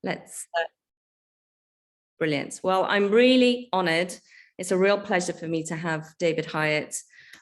Let's brilliant. Well, I'm really honored. It's a real pleasure for me to have David Hieatt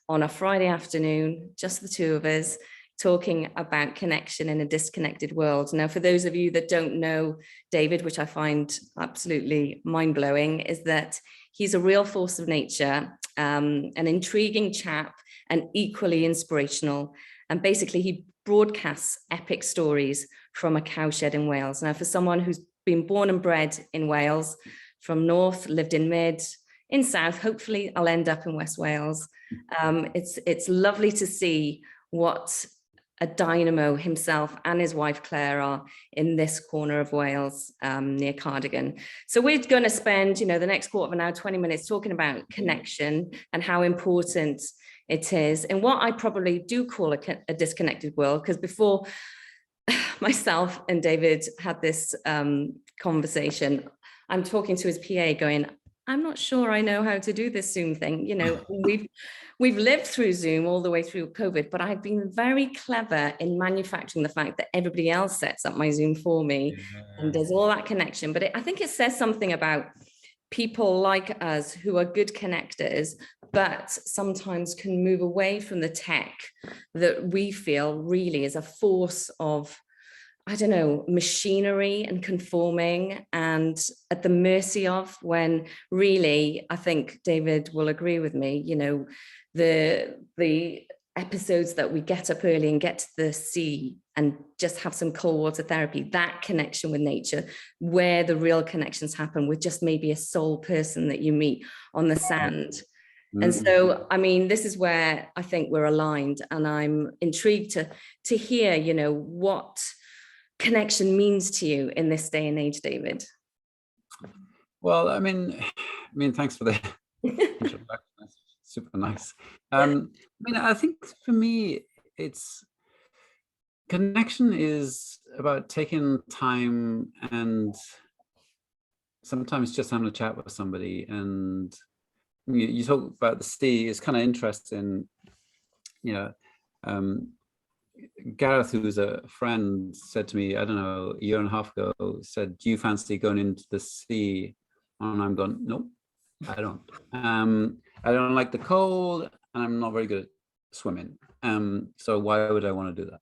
on a Friday afternoon, just the two of us, talking about connection in a disconnected world. Now, for those of you that don't know David, which I find absolutely mind-blowing, is that he's a real force of nature, an intriguing chap, and equally inspirational. And basically, he broadcasts epic stories from a cowshed in Wales. Now, for someone who's been born and bred in Wales, from North, lived in Mid, in South, hopefully I'll end up in West Wales. It's lovely to see what a dynamo himself and his wife Claire are in this corner of Wales, near Cardigan. So we're going to spend, the next quarter of an hour, 20 minutes talking about connection and how important it is, and what I probably do call a disconnected world, because before myself and David had this conversation, I'm talking to his PA going, I'm not sure I know how to do this Zoom thing. We've lived through Zoom all the way through COVID, but I've been very clever in manufacturing the fact that everybody else sets up my Zoom for me and does all that connection. But I think it says something about people like us who are good connectors, but sometimes can move away from the tech that we feel really is a force of, I don't know, machinery and conforming and at the mercy of, when really, I think David will agree with me, the episodes that we get up early and get to the sea and just have some cold water therapy, that connection with nature, where the real connections happen with just maybe a sole person that you meet on the sand. And so, I mean, this is where I think we're aligned, and I'm intrigued to hear, what connection means to you in this day and age, David. Well, I mean, thanks for the introduction. That's super nice. I think for me, connection is about taking time and sometimes just having a chat with somebody. And you talk about the sea. It's kind of interesting, Gareth, who's a friend, said to me, I don't know, a year and a half ago, said, do you fancy going into the sea? And I'm going, nope, I don't. I don't like the cold, and I'm not very good at swimming. So why would I want to do that?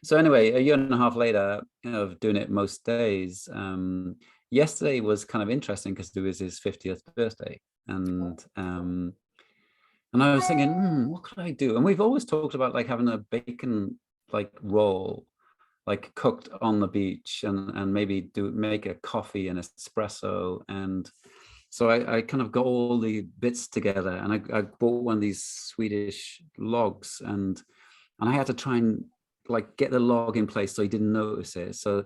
So anyway, a year and a half later, of doing it most days, yesterday was kind of interesting because it was his 50th birthday. And I was thinking, what could I do? And we've always talked about like having a bacon roll, like cooked on the beach, and maybe make a coffee and espresso. And so I kind of got all the bits together, and I bought one of these Swedish logs, and I had to try and get the log in place so he didn't notice it. So,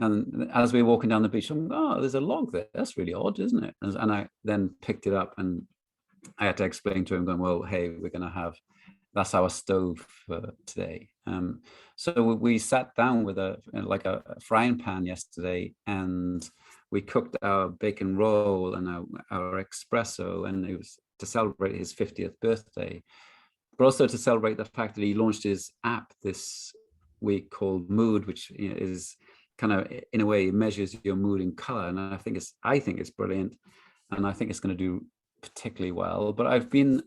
and as we were walking down the beach, I'm like, oh, there's a log there. That's really odd, isn't it? And I then picked it up, and I had to explain to him, going, well, hey, we're going to have, that's our stove for today. So we sat down with a frying pan yesterday, and we cooked our bacon roll and our espresso, and it was to celebrate his 50th birthday, but also to celebrate the fact that he launched his app this week called Mood, which is kind of, in a way, measures your mood in color. And I think it's brilliant, and I think it's going to do particularly well. But I've been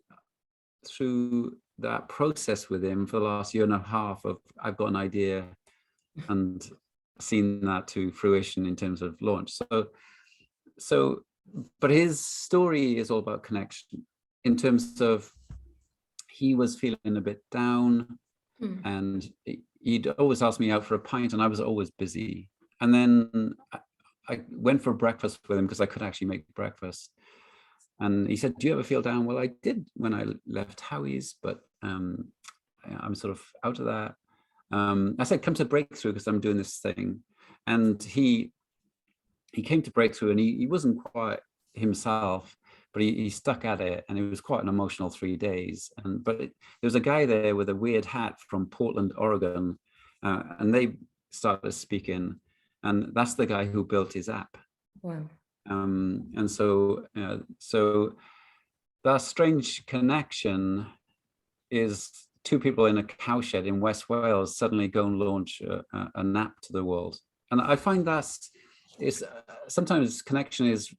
through that process with him for the last year and a half of, I've got an idea, and seen that to fruition in terms of launch. So but his story is all about connection, in terms of he was feeling a bit down, and he'd always ask me out for a pint, and I was always busy. And then I went for breakfast with him because I could actually make breakfast. And he said, do you ever feel down? Well, I did when I left Howie's, but I'm sort of out of that. I said, come to Breakthrough because I'm doing this thing. And he came to Breakthrough, and he wasn't quite himself, but he stuck at it, and it was quite an emotional 3 days. But there was a guy there with a weird hat from Portland, Oregon, and they started speaking, and that's the guy who built his app. Wow. And so that strange connection is two people in a cowshed in West Wales suddenly go and launch an app to the world. And I find that's it's sometimes connection is,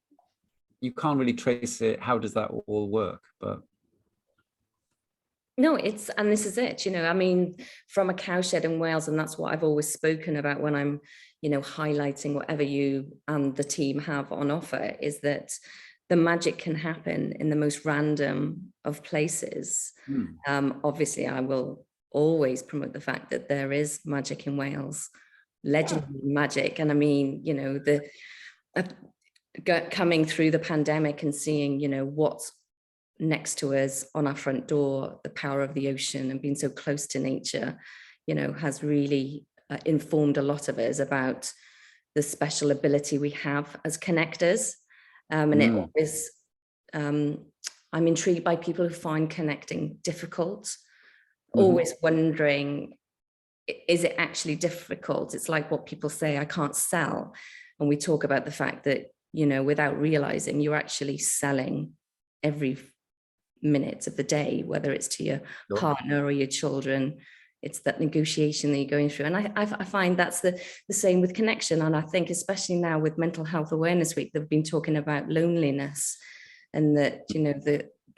you can't really trace it. How does that all work? But no, and this is it, I mean, from a cowshed in Wales, and that's what I've always spoken about when I'm, highlighting whatever you and the team have on offer, is that the magic can happen in the most random of places. Obviously, I will always promote the fact that there is magic in Wales, legendary magic. And I mean, coming through the pandemic and seeing, what's next to us on our front door, the power of the ocean and being so close to nature, has really informed a lot of us about the special ability we have as connectors. And it always, I'm intrigued by people who find connecting difficult, always wondering, is it actually difficult? It's like what people say, I can't sell. And we talk about the fact that, without realizing, you're actually selling every minute of the day, whether it's to your partner or your children. It's that negotiation that you're going through. And I find that's the same with connection. And I think especially now with Mental Health Awareness Week, they've been talking about loneliness, and that,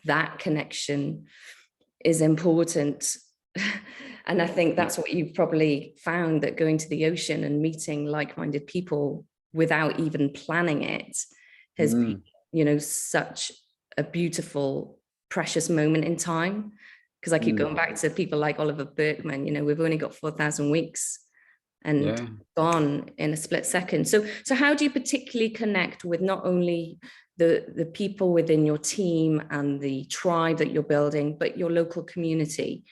that connection is important. And I think that's what you've probably found, that going to the ocean and meeting like-minded people without even planning it has been, such a beautiful, precious moment in time. Because I keep going back to people like Oliver Berkman, we've only got 4,000 weeks and gone in a split second. So how do you particularly connect with not only the people within your team and the tribe that you're building, but your local community?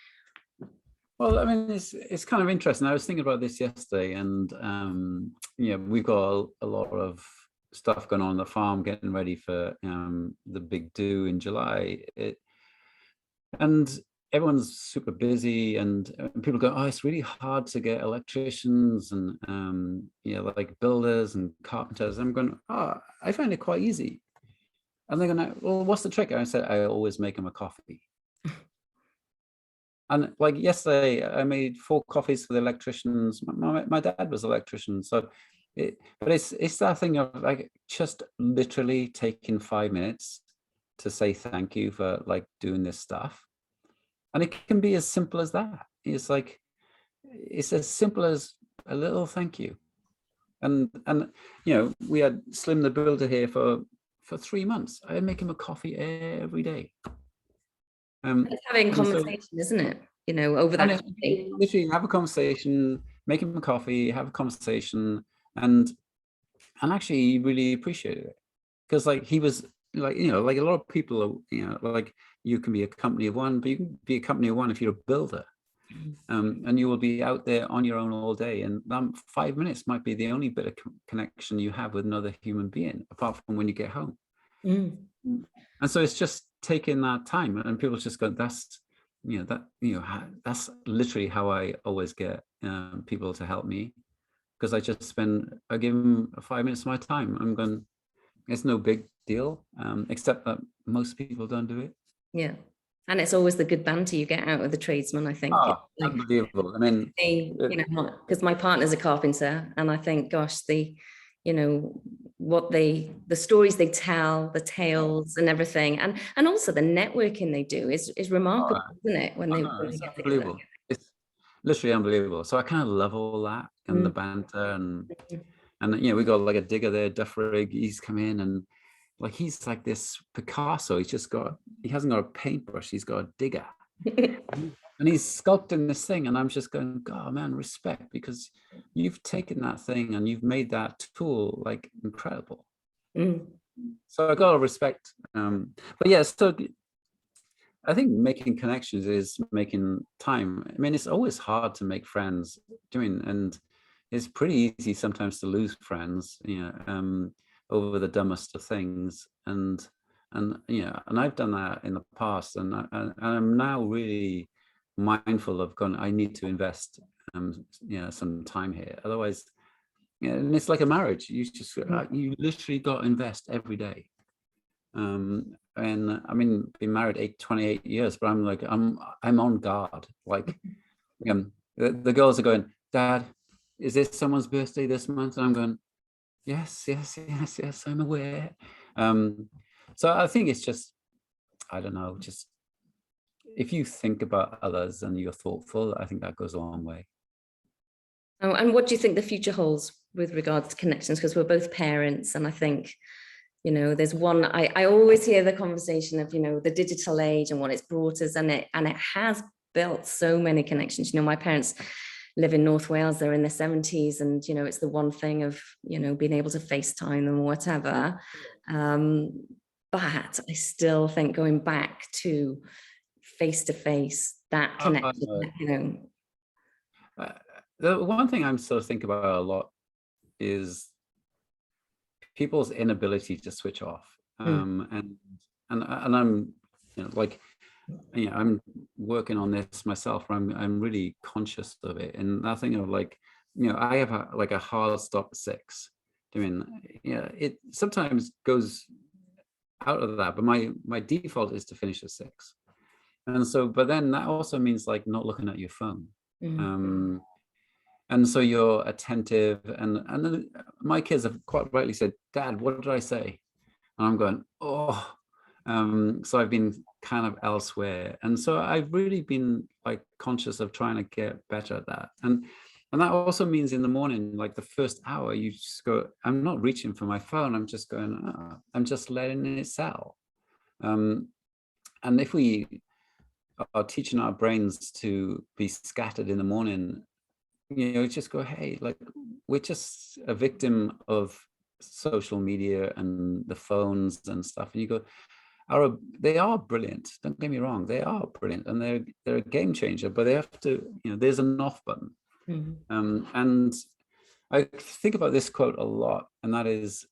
Well, I mean, it's kind of interesting. I was thinking about this yesterday, and we've got a lot of stuff going on the farm, getting ready for the big do in July. And everyone's super busy, and people go, oh, it's really hard to get electricians and like builders and carpenters. I'm going, oh, I find it quite easy. And they're going, well, what's the trick? And I said, I always make them a coffee. And like yesterday, I made 4 coffees for the electricians. My dad was an electrician, so but it's that thing of like just literally taking 5 minutes to say thank you for like doing this stuff. And it can be as simple as that. It's like, it's as simple as a little thank you. And we had Slim the builder here for 3 months. I make him a coffee every day. It's having conversation, isn't it? Over that. Literally have a conversation, make him a coffee, have a conversation, and actually really appreciated it. Because like he was like, like a lot of people are, like you can be a company of one, but you can be a company of one if you're a builder. And you will be out there on your own all day, and 5 minutes might be the only bit of connection you have with another human being, apart from when you get home. And so it's just taking that time, and people just go, that's literally how I always get people to help me, because I give them 5 minutes of my time. I'm going, it's no big deal, except that most people don't do it. Yeah. And it's always the good banter you get out of the tradesman, I think. Oh, like, unbelievable. I mean, because my partner's a carpenter, and I think, gosh, the stories they tell, the tales and everything, and also the networking they do is remarkable, isn't it? When they get unbelievable. Together. It's literally unbelievable. So I kind of love all that, and the banter, and we got like a digger there, Duffrig. He's come in, and like he's like this Picasso. He hasn't got a paintbrush, he's got a digger. And he's sculpting this thing, and I'm just going, God, man, respect, because you've taken that thing and you've made that tool like incredible. So I got to respect. But yeah, so I think making connections is making time. I mean, it's always hard to make friends and it's pretty easy sometimes to lose friends, over the dumbest of things. And I've done that in the past, and I'm now really mindful of going, I need to invest some time here, otherwise and it's like a marriage, you literally got to invest every day. And I mean, been married 28 years, but I'm like, I'm on guard. Like the girls are going, Dad, is this someone's birthday this month? And I'm going, Yes, I'm aware. So I think it's just, I don't know, just if you think about others and you're thoughtful, I think that goes a long way. Oh, and what do you think the future holds with regards to connections? Because we're both parents, and I think, you know, there's one, I always hear the conversation of, you know, the digital age and what it's brought us, and it has built so many connections. You know, my parents live in North Wales, they're in their 70s, and, you know, it's the one thing of, you know, being able to FaceTime them or whatever. But I still think going back to face, that connection, you know. The one thing I'm sort of thinking about a lot is people's inability to switch off. And I'm, you know, like, you know, I'm working on this myself. I'm really conscious of it, and I think of, like, you know, I have a hard stop at 6. I mean, yeah, it sometimes goes out of that, but my default is to finish at 6. And so, but then that also means like not looking at your phone. And so you're attentive, and then my kids have quite rightly said, "Dad, what did I say?" And I'm going, "Oh." So I've been kind of elsewhere, and so I've really been like conscious of trying to get better at that. And that also means in the morning, like the first hour, you just go, I'm not reaching for my phone. I'm just going, I'm just letting it sell. And if we are teaching our brains to be scattered in the morning, you know, just go, hey, like, we're just a victim of social media and the phones and stuff. And you go, they are brilliant. Don't get me wrong, they are brilliant, and they're a game changer. But they have to, you know, there's an off button. And I think about this quote a lot, and that is,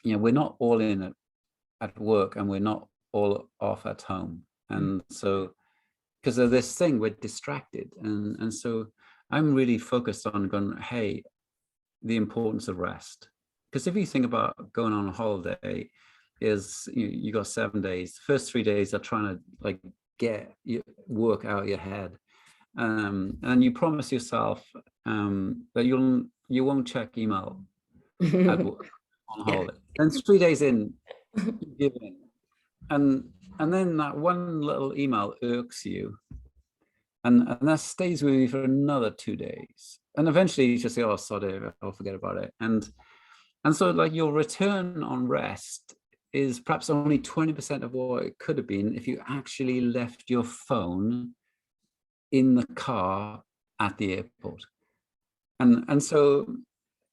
you know, we're not all in at work, and we're not all off at home. And so, because of this thing, we're distracted, and so I'm really focused on going, hey, the importance of rest. Because if you think about going on a holiday, is you got 7 days. The first 3 days are trying to like get your work out of your head, and you promise yourself that you won't check email at work on holiday. Then 3 days in, you give in, and then that one little email irks you, and that stays with you for another 2 days, and eventually you just say, oh, sorry, I'll forget about it. And so like your return on rest is perhaps only 20% of what it could have been if you actually left your phone in the car at the airport. And so,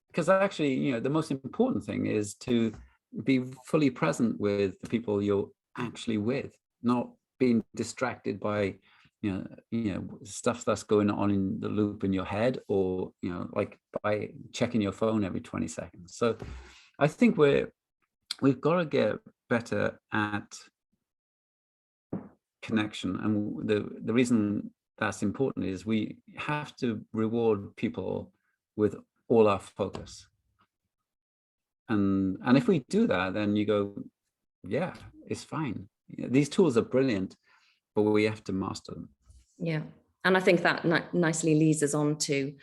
because actually, you know, the most important thing is to be fully present with the people you're actually with, not being distracted by you know stuff that's going on in the loop in your head, or, you know, like by checking your phone every 20 seconds. So I think we've got to get better at connection, and the reason that's important is we have to reward people with all our focus. And if we do that, then you go, yeah, it's fine. These tools are brilliant, but we have to master them. Yeah. And I think that nicely leads us on to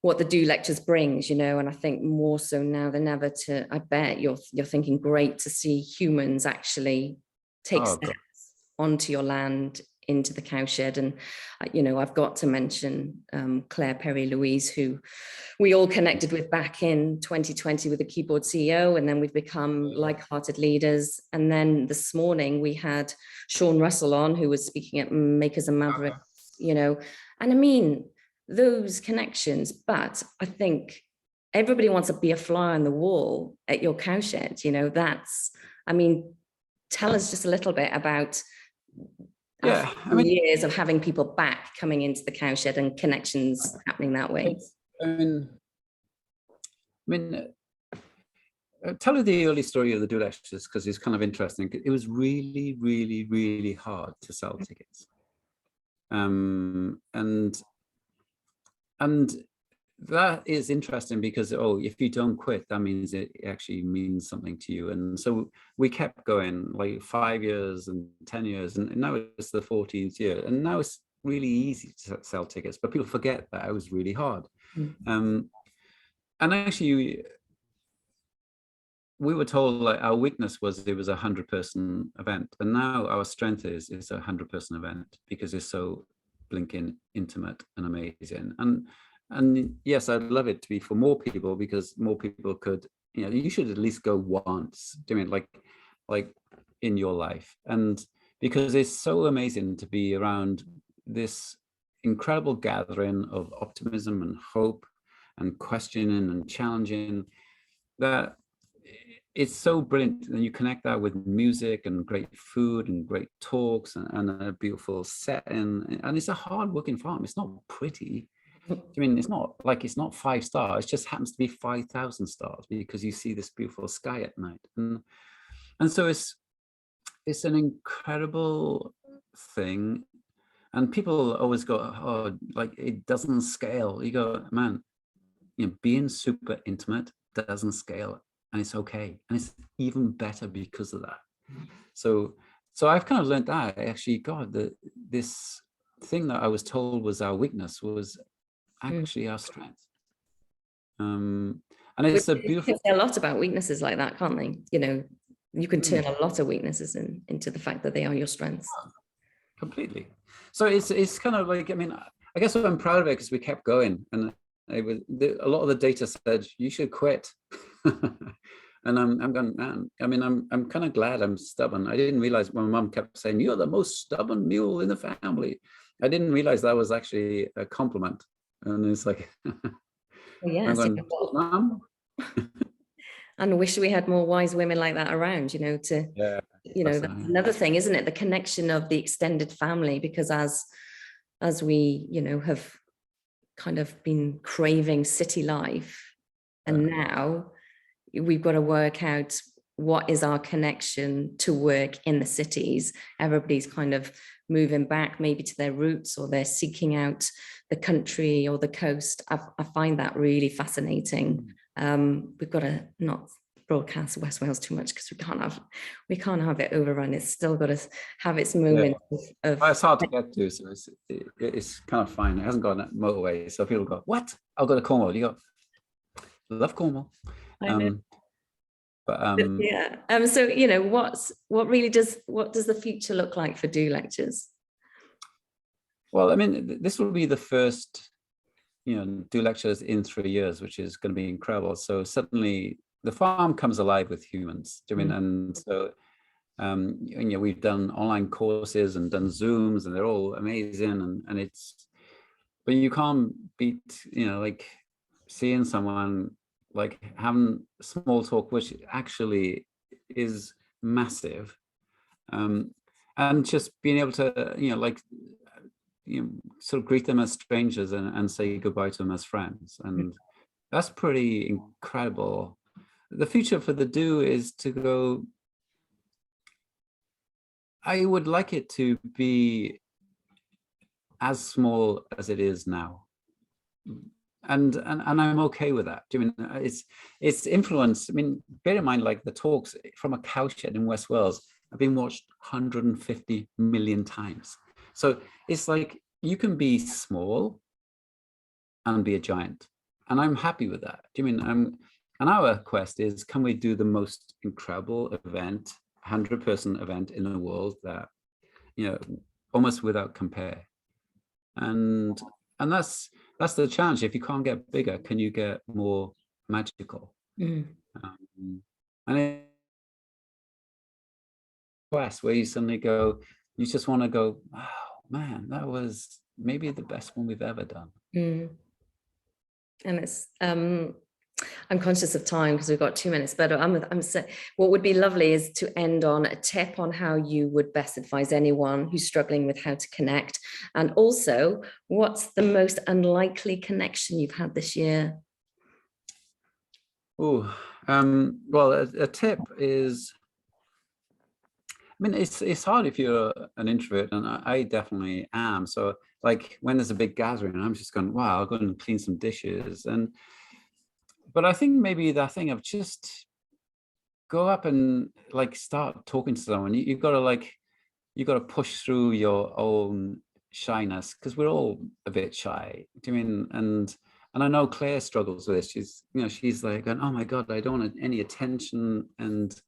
what the Do Lectures brings, you know, and I think more so now than ever I bet you're thinking, great to see humans actually take steps onto your land, into the cowshed. And, you know, I've got to mention Claire Perry-Louise, who we all connected with back in 2020 with the Keyboard CEO, and then we've become like-hearted leaders. And then this morning we had Sean Russell on, who was speaking at Makers and Mavericks, you know, and I mean, those connections. But I think everybody wants to be a fly on the wall at your cowshed, you know. I mean, tell us just a little bit about years of having people back coming into the cowshed and connections happening that way. I mean, tell you the early story of the Do Lectures, because it's kind of interesting. It was really, really, really hard to sell tickets. And that is interesting because, if you don't quit, that means it actually means something to you. And so we kept going, like 5 years and 10 years, and now it's the 14th year. And now it's really easy to sell tickets, but people forget that it was really hard. And actually, we were told like our weakness was it was 100-person event, and now our strength is it's a 100-person event because it's so blinking intimate and amazing. And yes, I'd love it to be for more people, because more people could, you should at least go once. Do you mean like in your life? And because it's so amazing to be around this incredible gathering of optimism and hope and questioning and challenging, that it's so brilliant. And you connect that with music and great food and great talks and a beautiful setting. And it's a hard working farm. It's not pretty. I mean, it's not 5 stars. It just happens to be 5,000 stars because you see this beautiful sky at night. And so it's an incredible thing. And people always go, oh, like it doesn't scale. You go, man, being super intimate doesn't scale, and it's okay, and it's even better because of that. So I've kind of learned that actually, God, this thing that I was told was our weakness was actually our strength. And it's a beautiful. They say a lot about weaknesses like that, can't they? You can turn a lot of weaknesses into the fact that they are your strengths. Completely. So it's kind of like, I mean, I guess I'm proud of it because we kept going, and a lot of the data said you should quit. And I'm going, man, I mean, I'm kind of glad I'm stubborn. I didn't realize, my mom kept saying, you're the most stubborn mule in the family. I didn't realize that was actually a compliment. And it's like, yeah, I'm going, Mom? And wish we had more wise women like that around, that's another thing, isn't it? The connection of the extended family, because as we, have kind of been craving city life, and now we've got to work out what is our connection to work in the cities. Everybody's kind of moving back maybe to their roots, or they're seeking out the country or the coast. I find that really fascinating. We've got to not broadcast West Wales too much, because we can't have it overrun. It's still got to have its moment of it's hard to get to, so it's kind of fine. It hasn't got a motorway, so people go, what? I'll go to Cornwall. You go, love Cornwall. I know. But yeah. So what does the future look like for Do Lectures? Well, I mean, this will be the first Do Lectures in 3 years, which is going to be incredible. So suddenly the farm comes alive with humans. I mean, and so we've done online courses and done Zooms, and they're all amazing, and it's, but you can't beat like seeing someone, like having small talk, which actually is massive, and just being able to sort of greet them as strangers and say goodbye to them as friends, and that's pretty incredible. The future for the Do is to go, I would like it to be as small as it is now, and I'm okay with that. I mean, it's influence. I mean, bear in mind, like the talks from a cowshed in West Wales have been watched 150 million times. So it's like you can be small and be a giant, and I'm happy with that. Do you mean and our quest is, can we do the most incredible event, 100-person event in the world that almost without compare, and that's the challenge. If you can't get bigger, can you get more magical? And it's quest where you suddenly go, you just want to go, oh man, that was maybe the best one we've ever done. And it's I'm conscious of time because we've got 2 minutes, but I'm saying what would be lovely is to end on a tip on how you would best advise anyone who's struggling with how to connect, and also what's the most unlikely connection you've had this year? Oh, well, a tip is, I mean, it's hard if you're an introvert, and I definitely am. So like when there's a big gathering, I'm just going, wow, I'll go and clean some dishes. But I think maybe that thing of just go up and like start talking to someone. You've got to push through your own shyness, because we're all a bit shy. Do you mean? and I know Claire struggles with this. She's, you know, she's like going, oh my God, I don't want any attention. And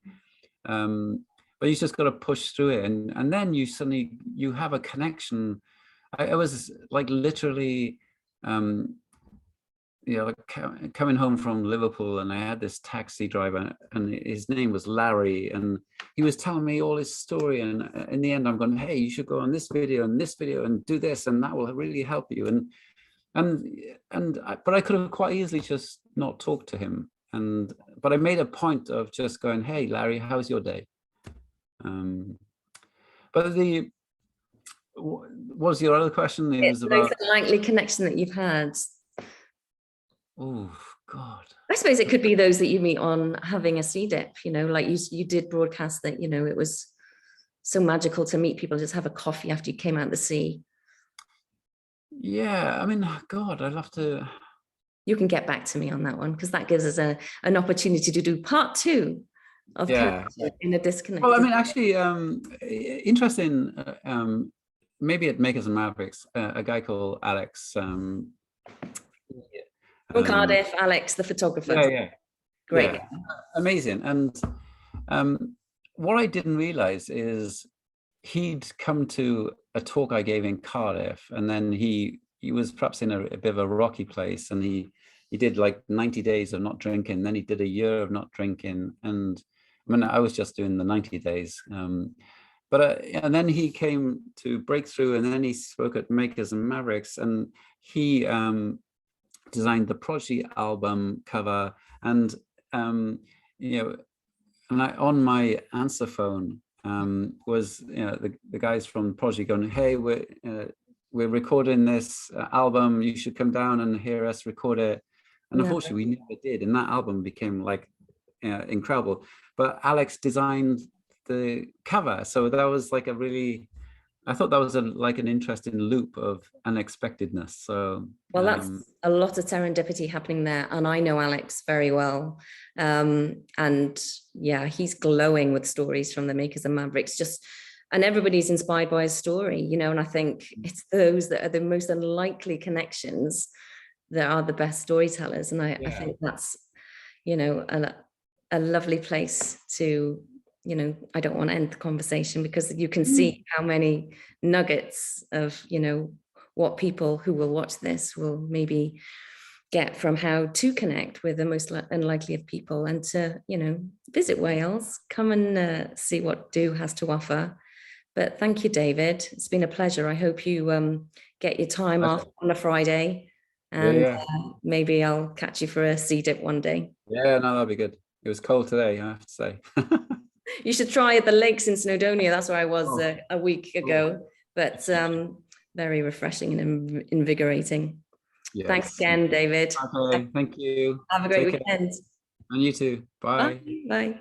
but you just got to push through it, and then you suddenly, you have a connection. I was like literally you know, like coming home from Liverpool, and I had this taxi driver, and his name was Larry, and he was telling me all his story. And in the end, I'm going, hey, you should go on this video and this video and do this, and that will really help you. But I could have quite easily just not talked to him. But I made a point of just going, hey, Larry, how's your day? But what was your other question? It was about the likely connection that you've had. Oh God. I suppose it could be those that you meet on having a sea dip, you know, like you did broadcast that, you know, it was so magical to meet people, just have a coffee after you came out of the sea. Yeah, I mean, God, I'd love to. You can get back to me on that one, because that gives us an opportunity to do part 2 of in a disconnect. Well, I mean, actually, interesting. Maybe at Makers and Mavericks, a guy called Alex. From Cardiff, Alex, the photographer. Yeah. Great. Yeah. Amazing. And what I didn't realize is he'd come to a talk I gave in Cardiff, and then he was perhaps in a bit of a rocky place, and he did like 90 days of not drinking, then he did a year of not drinking. And I mean, I was just doing the 90 days. And then he came to Breakthrough, and then he spoke at Makers and Mavericks, and he designed the Prodigy album cover. And you know, and on my answer phone was, you know, the guys from Prodigy going, hey, we're recording this album, you should come down and hear us record it. And unfortunately we never did, and that album became like incredible. But Alex designed the cover, so that was like I thought that was like an interesting loop of unexpectedness. So well, that's a lot of serendipity happening there, and I know Alex very well, and yeah, he's glowing with stories from the Makers and Mavericks, and everybody's inspired by his story, you know. And I think it's those that are the most unlikely connections that are the best storytellers, and I think that's, you know, a lovely place to, you know, I don't want to end the conversation, because you can see how many nuggets of, you know, what people who will watch this will maybe get from how to connect with the most unlikely of people, and to, you know, visit Wales, come and see what Do has to offer. But thank you, David. It's been a pleasure. I hope you get your time off on a Friday, and maybe I'll catch you for a sea dip one day. Yeah, no, that'd be good. It was cold today, I have to say. You should try at the lakes in Snowdonia. That's where I was a week ago, but very refreshing and invigorating. Yes. Thanks again, David. Okay, thank you. Have a great weekend. And you too. Bye. Bye. Bye.